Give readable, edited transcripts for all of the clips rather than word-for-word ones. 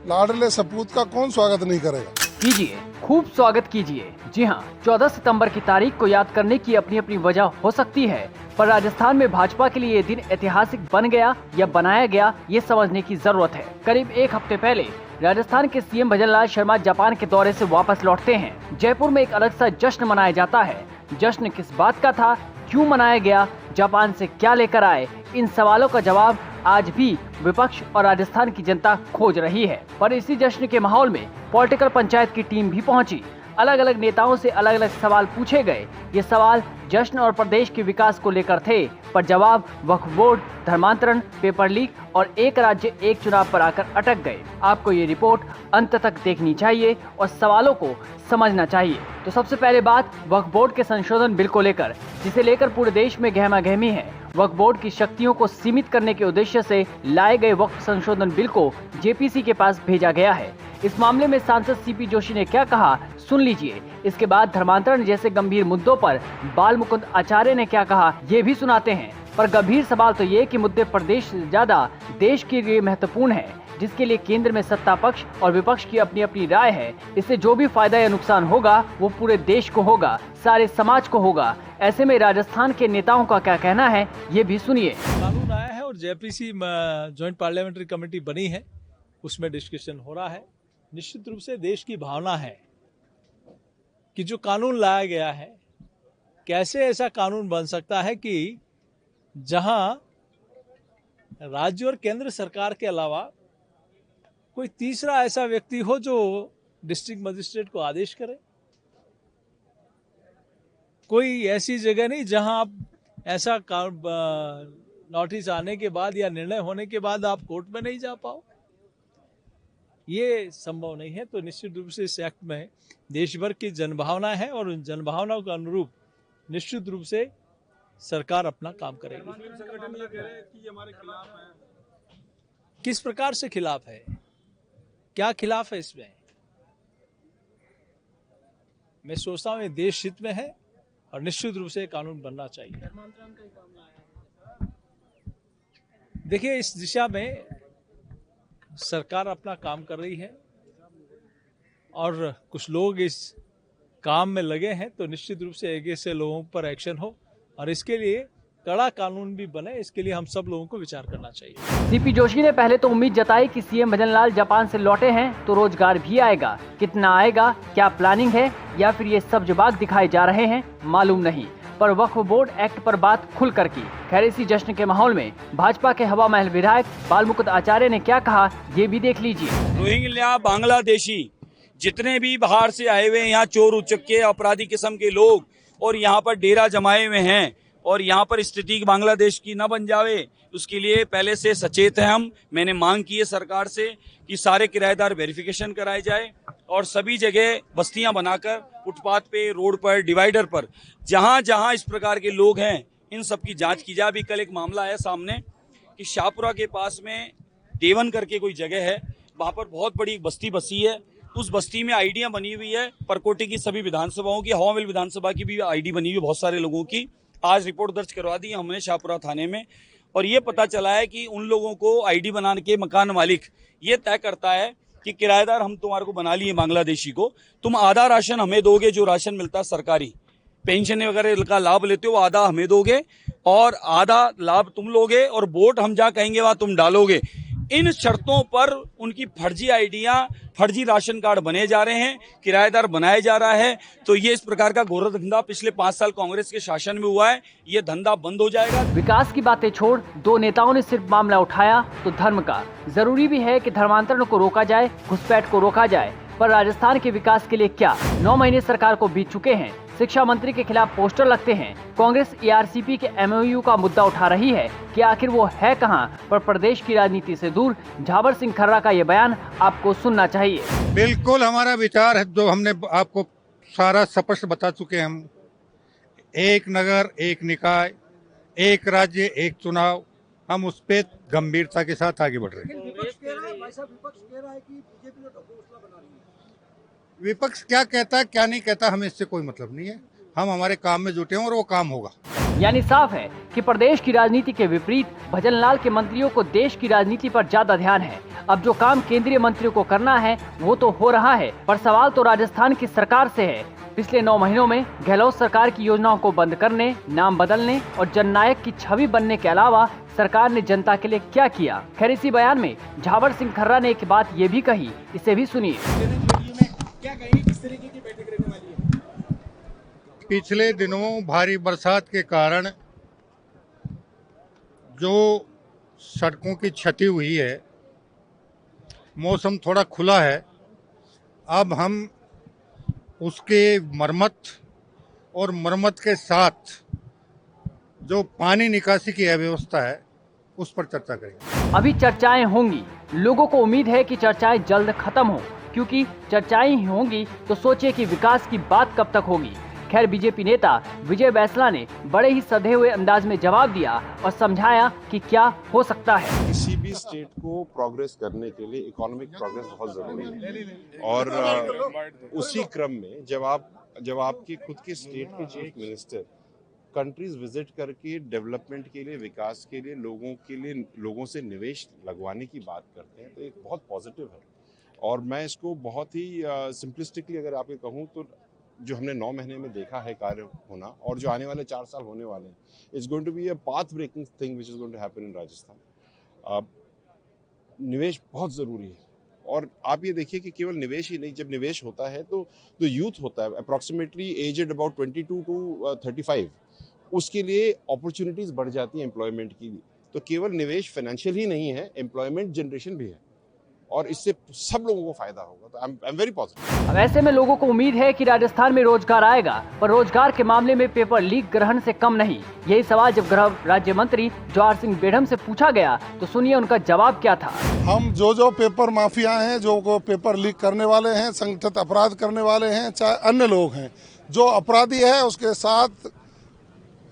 लाडले सपूत का कौन स्वागत नहीं करेगा। कीजिए, खूब स्वागत कीजिए। जी हाँ, 14 सितंबर की तारीख को याद करने की अपनी अपनी वजह हो सकती है, पर राजस्थान में भाजपा के लिए ये दिन ऐतिहासिक बन गया या बनाया गया, ये समझने की जरूरत है। करीब एक हफ्ते पहले राजस्थान के सीएम भजनलाल शर्मा जापान के दौरे से वापस लौटते हैं। जयपुर में एक अलग सा जश्न मनाया जाता है। जश्न किस बात का था, क्यों मनाया गया, जापान से क्या लेकर आए, इन सवालों का जवाब आज भी विपक्ष और राजस्थान की जनता खोज रही है। पर इसी जश्न के माहौल में पॉलिटिकल पंचायत की टीम भी पहुंची। अलग अलग नेताओं से अलग अलग सवाल पूछे गए। ये सवाल जश्न और प्रदेश के विकास को लेकर थे, पर जवाब वक्फ बोर्ड, धर्मांतरण, पेपर लीक और एक राज्य एक चुनाव पर आकर अटक गए। आपको ये रिपोर्ट अंत तक देखनी चाहिए और सवालों को समझना चाहिए। तो सबसे पहले बात वक्फ बोर्ड के संशोधन बिल को लेकर, जिसे लेकर पूरे देश में गहमागहमी है। वक्फ बोर्ड की शक्तियों को सीमित करने के उद्देश्य से लाए गए वक्फ संशोधन बिल को जेपीसी के पास भेजा गया है। इस मामले में सांसद सीपी जोशी ने क्या कहा, सुन लीजिए। इसके बाद धर्मांतरण जैसे गंभीर मुद्दों पर बाल मुकुंद आचार्य ने क्या कहा, ये भी सुनाते हैं। पर गंभीर सवाल तो ये कि मुद्दे प्रदेश से ज्यादा देश के लिए महत्वपूर्ण है, जिसके लिए केंद्र में सत्ता पक्ष और विपक्ष की अपनी अपनी राय है। इससे जो भी फायदा या नुकसान होगा वो पूरे देश को होगा, सारे समाज को होगा। ऐसे में राजस्थान के नेताओं का क्या कहना है, ये भी सुनिए। कानून आया है और जेपीसी जॉइंट पार्लियामेंट्री कमेटी बनी है, उसमें डिस्कशन हो रहा है। निश्चित रूप से देश की भावना है कि जो कानून लाया गया है, कैसे ऐसा कानून बन सकता है कि जहां राज्य और केंद्र सरकार के अलावा कोई तीसरा ऐसा व्यक्ति हो जो डिस्ट्रिक्ट मजिस्ट्रेट को आदेश करे। कोई ऐसी जगह नहीं जहां आप ऐसा नोटिस आने के बाद या निर्णय होने के बाद आप कोर्ट में नहीं जा पाओ, ये संभव नहीं है। तो निश्चित रूप से इस एक्ट में देश भर की जनभावना है और उन जनभावनाओं के अनुरूप निश्चित रूप से सरकार अपना काम करेगी। संगठन ये कह रहे हैं कि हमारे खिलाफ है। किस प्रकार से खिलाफ है, क्या खिलाफ है इसमें? मैं सोचता हूं ये देश हित में है और निश्चित रूप से कानून बनना चाहिए। देखिए, इस दिशा में सरकार अपना काम कर रही है और कुछ लोग इस काम में लगे हैं, तो निश्चित रूप से ऐसे लोगों पर एक्शन हो और इसके लिए कड़ा कानून भी बने, इसके लिए हम सब लोगों को विचार करना चाहिए। सीपी जोशी ने पहले तो उम्मीद जताई कि सीएम भजनलाल जापान से लौटे हैं तो रोजगार भी आएगा। कितना आएगा, क्या प्लानिंग है, या फिर ये सब जवाब दिखाए जा रहे हैं, मालूम नहीं। पर वक्फ बोर्ड एक्ट पर बात खुल कर की। खैर, इसी जश्न के माहौल में भाजपा के हवा महल विधायक बाल मुकुंद आचार्य ने क्या कहा, ये भी देख लीजिए। रोहिंग्या, बांग्लादेशी, जितने भी बाहर से आए हुए यहाँ चोर उचक्के अपराधी किस्म के लोग और यहाँ पर डेरा जमाए हुए हैं और यहाँ पर स्थिति बांग्लादेश की न बन जावे, उसके लिए पहले से सचेत हैं हम। मैंने मांग की है सरकार से कि सारे किराएदार वेरिफिकेशन कराए जाए और सभी जगह बस्तियां बनाकर फुटपाथ पे, रोड पर, डिवाइडर पर जहां जहां इस प्रकार के लोग हैं, इन सब की जांच की जाए। अभी कल एक मामला आया सामने कि शाहपुरा के पास में देवन करके कोई जगह है, वहां पर बहुत बड़ी बस्ती बसी है। उस बस्ती में आईडियां बनी हुई है, परकोटे की सभी विधानसभाओं की, हवामिल विधानसभा की भी आईडी बनी हुई है बहुत सारे लोगों की। आज रिपोर्ट दर्ज करवा दी हमने शाहपुरा थाने में और ये पता चला है कि उन लोगों को आईडी बनाने के मकान मालिक ये तय करता है कि किराएदार हम तुम्हारे को बना लिए बांग्लादेशी को, तुम आधा राशन हमें दोगे, जो राशन मिलता है सरकारी पेंशन वगैरह का लाभ लेते हो, आधा हमें दोगे और आधा लाभ तुम लोगे और वोट हम जहाँ कहेंगे वहां तुम डालोगे। इन शर्तों पर उनकी फर्जी आईडियां, फर्जी राशन कार्ड बने जा रहे हैं, किराएदार बनाया जा रहा है। तो ये इस प्रकार का घोर धंधा पिछले 5 साल कांग्रेस के शासन में हुआ है, ये धंधा बंद हो जाएगा। विकास की बातें छोड़ दो नेताओं ने सिर्फ मामला उठाया तो धर्म का। जरूरी भी है कि धर्मांतरण को रोका जाए, घुसपैठ को रोका जाए, पर राजस्थान के विकास के लिए क्या? 9 महीने सरकार को बीत चुके हैं, शिक्षा मंत्री के खिलाफ पोस्टर लगते हैं, कांग्रेस ईआरसीपी के एमओयू का मुद्दा उठा रही है कि आखिर वो है कहां? पर प्रदेश की राजनीति से दूर झावर सिंह खर्रा का ये बयान आपको सुनना चाहिए। बिल्कुल हमारा विचार है, जो हमने आपको सारा स्पष्ट बता चुके हैं। हम एक नगर, एक निकाय, एक राज्य, एक चुनाव, हम उस पर गंभीरता के साथ आगे बढ़ रहे हैं। विपक्ष कह रहा है कि बीजेपी ने ढकोसला बना रही है। विपक्ष क्या कहता है क्या नहीं कहता, हमें इससे कोई मतलब नहीं है। हम हमारे काम में जुटे हैं और वो काम होगा। यानी साफ है कि प्रदेश की राजनीति के विपरीत भजनलाल के मंत्रियों को देश की राजनीति पर ज्यादा ध्यान है। अब जो काम केंद्रीय मंत्रियों को करना है वो तो हो रहा है, पर सवाल तो राजस्थान की सरकार से है। पिछले 9 महीनों में गहलोत सरकार की योजनाओं को बंद करने, नाम बदलने और जननायक की छवि बनने के अलावा सरकार ने जनता के लिए क्या किया। खैर, इसी बयान में झावर सिंह खर्रा ने एक बात ये भी कही, इसे भी सुनिए। क्या कहेंगे, किस तरीके की बैठक रहने वाली है? पिछले दिनों भारी बरसात के कारण जो सड़कों की क्षति हुई है, मौसम थोड़ा खुला है, अब हम उसके मरम्मत के साथ जो पानी निकासी की व्यवस्था है उस पर चर्चा करेंगे। अभी चर्चाएं होंगी, लोगों को उम्मीद है कि चर्चाएं जल्द खत्म हो, क्योंकि चर्चाएं ही होंगी तो सोचिए कि विकास की बात कब तक होगी। खैर, बीजेपी नेता विजय बैसला ने बड़े ही सधे हुए अंदाज में जवाब दिया और समझाया कि क्या हो सकता है। किसी भी स्टेट को प्रोग्रेस करने के लिए इकोनॉमिक प्रोग्रेस बहुत जरूरी है, और उसी क्रम में जब आपकी खुद के स्टेट के चीफ मिनिस्टर कंट्रीज विजिट करके डेवलपमेंट के लिए, विकास के लिए लोगों से निवेश लगवाने की बात करते हैं, तो एक बहुत पॉजिटिव है। और मैं इसको बहुत ही सिंपलिस्टिकली अगर आपको कहूँ तो जो हमने 9 महीने में देखा है कार्य होना, और जो आने वाले 4 साल होने वाले हैं, it's going to be a path breaking thing which is going to happen in Rajasthan. निवेश बहुत ज़रूरी है, और आप ये देखिए कि केवल निवेश ही नहीं, जब निवेश होता है तो यूथ होता है, अप्रॉक्सीमेटली एजेड अबाउट 22 to 35, उसके लिए अपॉर्चुनिटीज़ बढ़ जाती है एम्प्लॉयमेंट की। तो केवल निवेश फाइनेंशियल ही नहीं है, एम्प्लॉयमेंट जनरेशन भी है, और इससे सब लोगों को फायदा होगा। तो आई एम वेरी पॉजिटिव। अब ऐसे में लोगों को उम्मीद है कि राजस्थान में रोजगार आएगा, पर रोजगार के मामले में पेपर लीक ग्रहण से कम नहीं। यही सवाल जब गृह राज्य मंत्री जवाहर सिंह बेढ़म से पूछा गया तो सुनिए उनका जवाब क्या था। हम जो पेपर माफिया हैं, जो पेपर लीक करने वाले हैं, संगठित अपराध करने वाले हैं, चाहे अन्य लोग हैं, जो अपराधी है उसके साथ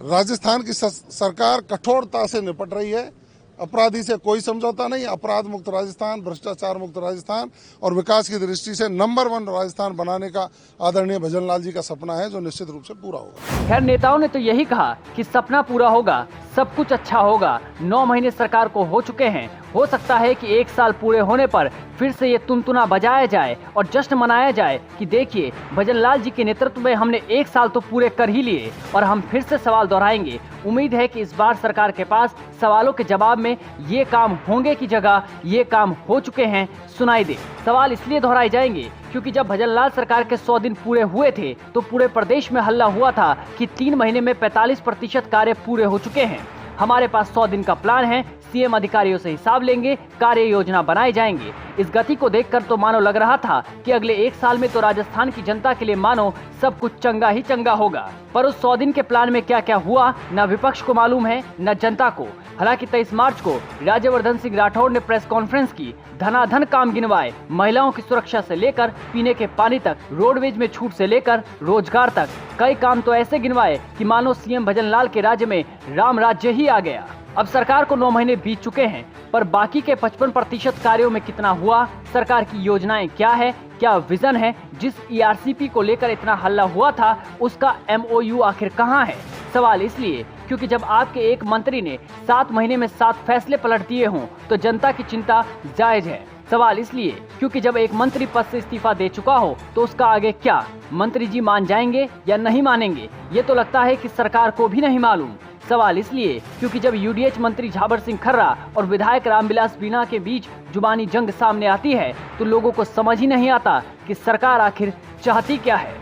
राजस्थान की सरकार कठोरता से निपट रही है। अपराधी से कोई समझौता नहीं। अपराध मुक्त राजस्थान, भ्रष्टाचार मुक्त राजस्थान और विकास की दृष्टि से नंबर 1 राजस्थान बनाने का आदरणीय भजनलाल जी का सपना है, जो निश्चित रूप से पूरा होगा। खैर, नेताओं ने तो यही कहा कि सपना पूरा होगा, सब कुछ अच्छा होगा। 9 महीने सरकार को हो चुके हैं, हो सकता है कि 1 साल पूरे होने पर फिर से ये तुनतुना बजाया जाए और जश्न मनाया जाए कि देखिए, भजनलाल जी के नेतृत्व में हमने 1 साल तो पूरे कर ही लिए और हम फिर से सवाल दोहराएंगे। उम्मीद है कि इस बार सरकार के पास सवालों के जवाब में ये काम होंगे की जगह ये काम हो चुके हैं सुनाई दे। सवाल इसलिए दोहराए जाएंगे क्योंकि जब भजनलाल सरकार के 100 दिन पूरे हुए थे तो पूरे प्रदेश में हल्ला हुआ था कि 3 महीने में 45% कार्य पूरे हो चुके हैं। हमारे पास 100 दिन का प्लान है, सीएम अधिकारियों से हिसाब लेंगे, कार्य योजना बनाए जाएंगे। इस गति को देखकर तो मानो लग रहा था कि अगले 1 साल में तो राजस्थान की जनता के लिए मानो सब कुछ चंगा ही चंगा होगा। पर उस 100 दिन के प्लान में क्या क्या हुआ न विपक्ष को मालूम है न जनता को। हालांकि 23 मार्च को राज्यवर्धन सिंह राठौड़ ने प्रेस कॉन्फ्रेंस की, धनाधन काम गिनवाए, महिलाओं की सुरक्षा से लेकर पीने के पानी तक, रोडवेज में छूट से लेकर रोजगार तक, कई काम तो ऐसे गिनवाए कि मानो सीएम भजनलाल के राज्य में राम राज्य ही आ गया। अब सरकार को 9 महीने बीत चुके हैं, पर बाकी के 55% कार्यों में कितना हुआ, सरकार की योजनाएं क्या है, क्या विजन है, जिस ईआरसीपी को लेकर इतना हल्ला हुआ था उसका MOU आखिर कहां है। सवाल इसलिए क्योंकि जब आपके एक मंत्री ने 7 महीने में 7 फैसले पलट दिए हों तो जनता की चिंता जायज है। सवाल इसलिए क्योंकि जब एक मंत्री पद से इस्तीफा दे चुका हो तो उसका आगे क्या, मंत्री जी मान जाएंगे या नहीं मानेंगे, ये तो लगता है कि सरकार को भी नहीं मालूम। सवाल इसलिए क्योंकि जब UDH मंत्री झावर सिंह खर्रा और विधायक रामविलास मीणा के बीच जुबानी जंग सामने आती है तो लोगों को समझ ही नहीं आता कि सरकार आखिर चाहती क्या है।